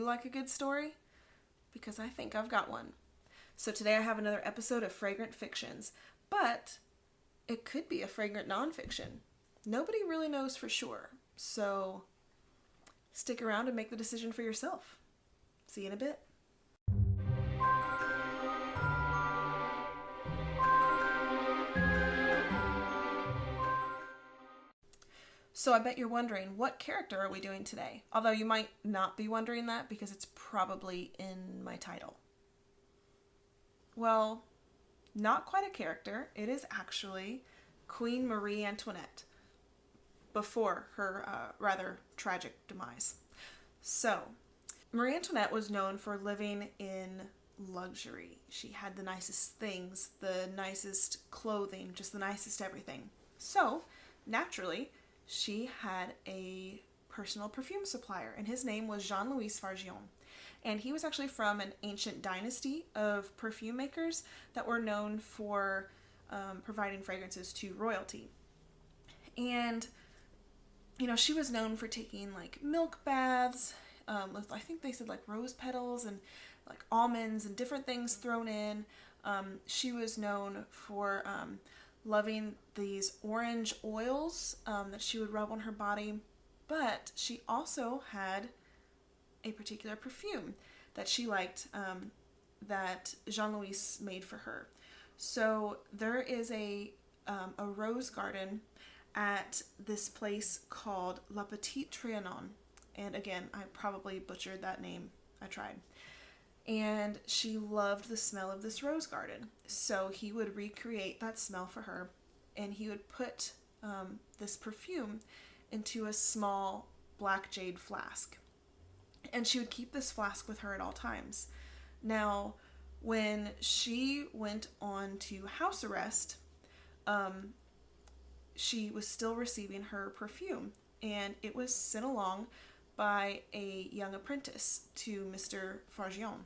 like a good story? Because I think I've got one. So today I have another episode of Fragrant Fictions, but it could be a fragrant nonfiction. Nobody really knows for sure, so stick around and make the decision for yourself. See you in a bit. So I bet you're wondering, what character are we doing today? Although you might not be wondering that because it's probably in my title. Well, not quite a character. It is actually Queen Marie Antoinette before her rather tragic demise. So, Marie Antoinette was known for living in luxury. She had the nicest things, the nicest clothing, just the nicest everything. So, naturally, she had a personal perfume supplier, and his name was Jean-Louis Fargion. And he was actually from an ancient dynasty of perfume makers that were known for providing fragrances to royalty. And, you know, she was known for taking like milk baths with, I think they said like rose petals and like almonds and different things thrown in. She was known for loving these orange oils that she would rub on her body, but she also had a particular perfume that she liked that Jean-Louis made for her. So there is a rose garden at this place called La Petite Trianon, and again, I probably butchered that name. I tried. And she loved the smell of this rose garden. So he would recreate that smell for her, and he would put this perfume into a small black jade flask. And she would keep this flask with her at all times. Now, when she went on to house arrest, she was still receiving her perfume, and it was sent along by a young apprentice to Mr. Fargion.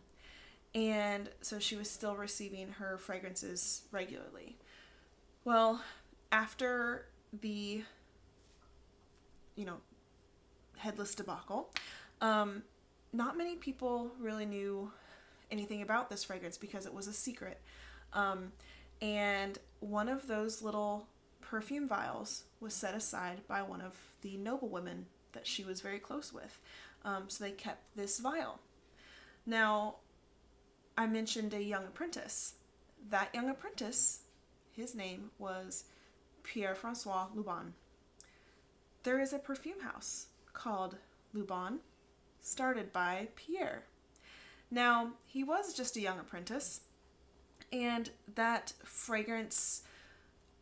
And so she was still receiving her fragrances regularly. Well, after the, headless debacle, not many people really knew anything about this fragrance because it was a secret. And one of those little perfume vials was set aside by one of the noblewomen that she was very close with. So they kept this vial. Now, I mentioned a young apprentice. That young apprentice, his name was Pierre-Francois Luban. There is a perfume house called Luban, started by Pierre. Now, he was just a young apprentice, and that fragrance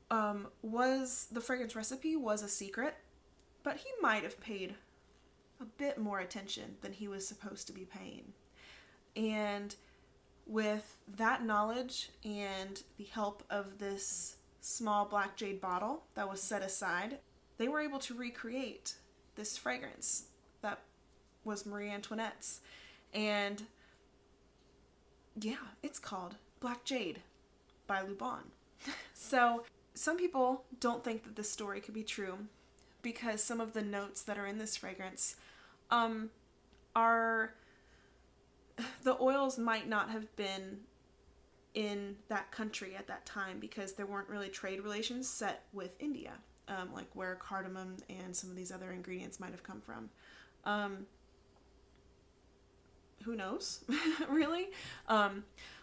the fragrance recipe was a secret, but he might have paid a bit more attention than he was supposed to be paying. And with that knowledge and the help of this small black jade bottle that was set aside, they were able to recreate this fragrance that was Marie Antoinette's. And yeah, it's called Black Jade by Luban. So some people don't think that this story could be true because some of the notes that are in this fragrance are, the oils might not have been in that country at that time because there weren't really trade relations set with India, like where cardamom and some of these other ingredients might have come from. Who knows, really?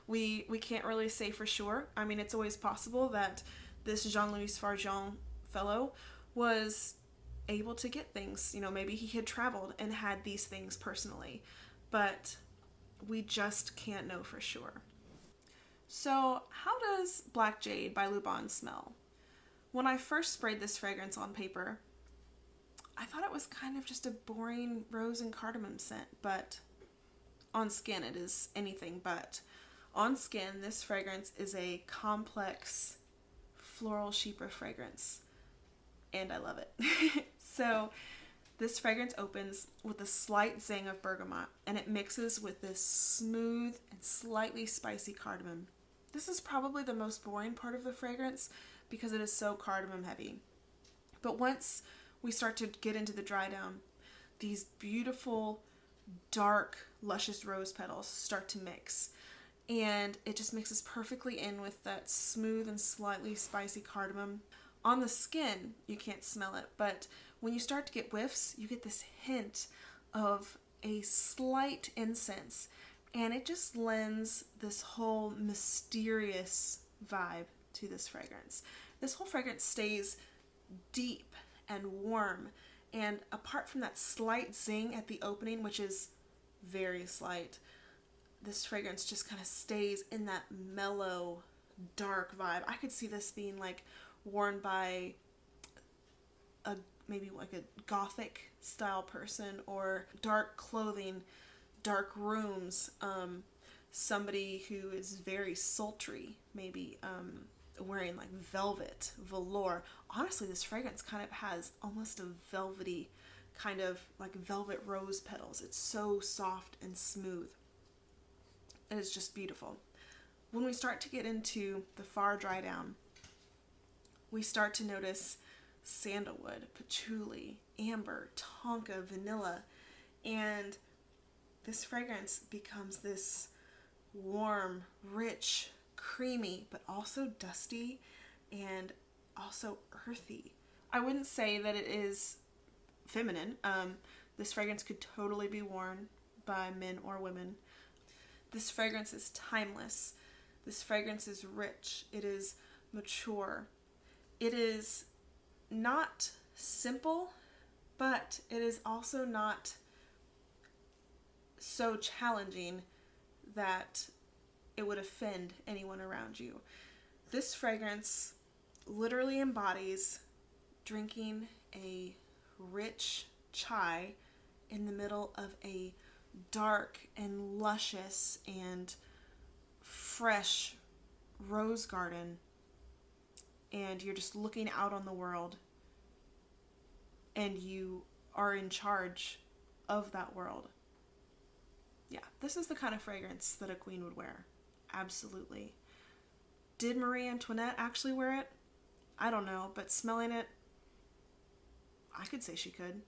We can't really say for sure. I mean, it's always possible that this Jean-Louis Fargion fellow was able to get things. Maybe he had traveled and had these things personally, but we just can't know for sure. So how does Black Jade by Luban smell? When I first sprayed this fragrance on paper, I thought it was kind of just a boring rose and cardamom scent, but on skin it is anything but. On skin, this fragrance is a complex floral chypre fragrance, and I love it. So this fragrance opens with a slight zing of bergamot, and it mixes with this smooth and slightly spicy cardamom. This is probably the most boring part of the fragrance because it is so cardamom heavy. But once we start to get into the dry down, these beautiful dark, luscious rose petals start to mix. And it just mixes perfectly in with that smooth and slightly spicy cardamom. On the skin, you can't smell it, but when you start to get whiffs, you get this hint of a slight incense, and it just lends this whole mysterious vibe to this fragrance. This whole fragrance stays deep and warm, and apart from that slight zing at the opening, which is very slight, this fragrance just kind of stays in that mellow, dark vibe. I could see this being like worn by maybe like a gothic style person, or dark clothing, dark rooms, somebody who is very sultry, maybe wearing like velvet, velour. Honestly, this fragrance kind of has almost a velvety kind of like velvet rose petals. It's so soft and smooth. It is just beautiful. When we start to get into the far dry down, we start to notice sandalwood, patchouli, amber, tonka, vanilla, and this fragrance becomes this warm, rich, creamy, but also dusty and also earthy. I wouldn't say that it is feminine. This fragrance could totally be worn by men or women. This fragrance is timeless. This fragrance is rich. It is mature. It is not simple, but it is also not so challenging that it would offend anyone around you. This fragrance literally embodies drinking a rich chai in the middle of a dark and luscious and fresh rose garden, and you're just looking out on the world, and you are in charge of that world. Yeah, this is the kind of fragrance that a queen would wear. Absolutely. Did Marie Antoinette actually wear it? I don't know, but smelling it, I could say she could.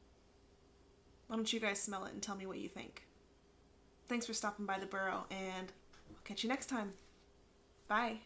Why don't you guys smell it and tell me what you think? Thanks for stopping by the Burrow, and I'll catch you next time. Bye.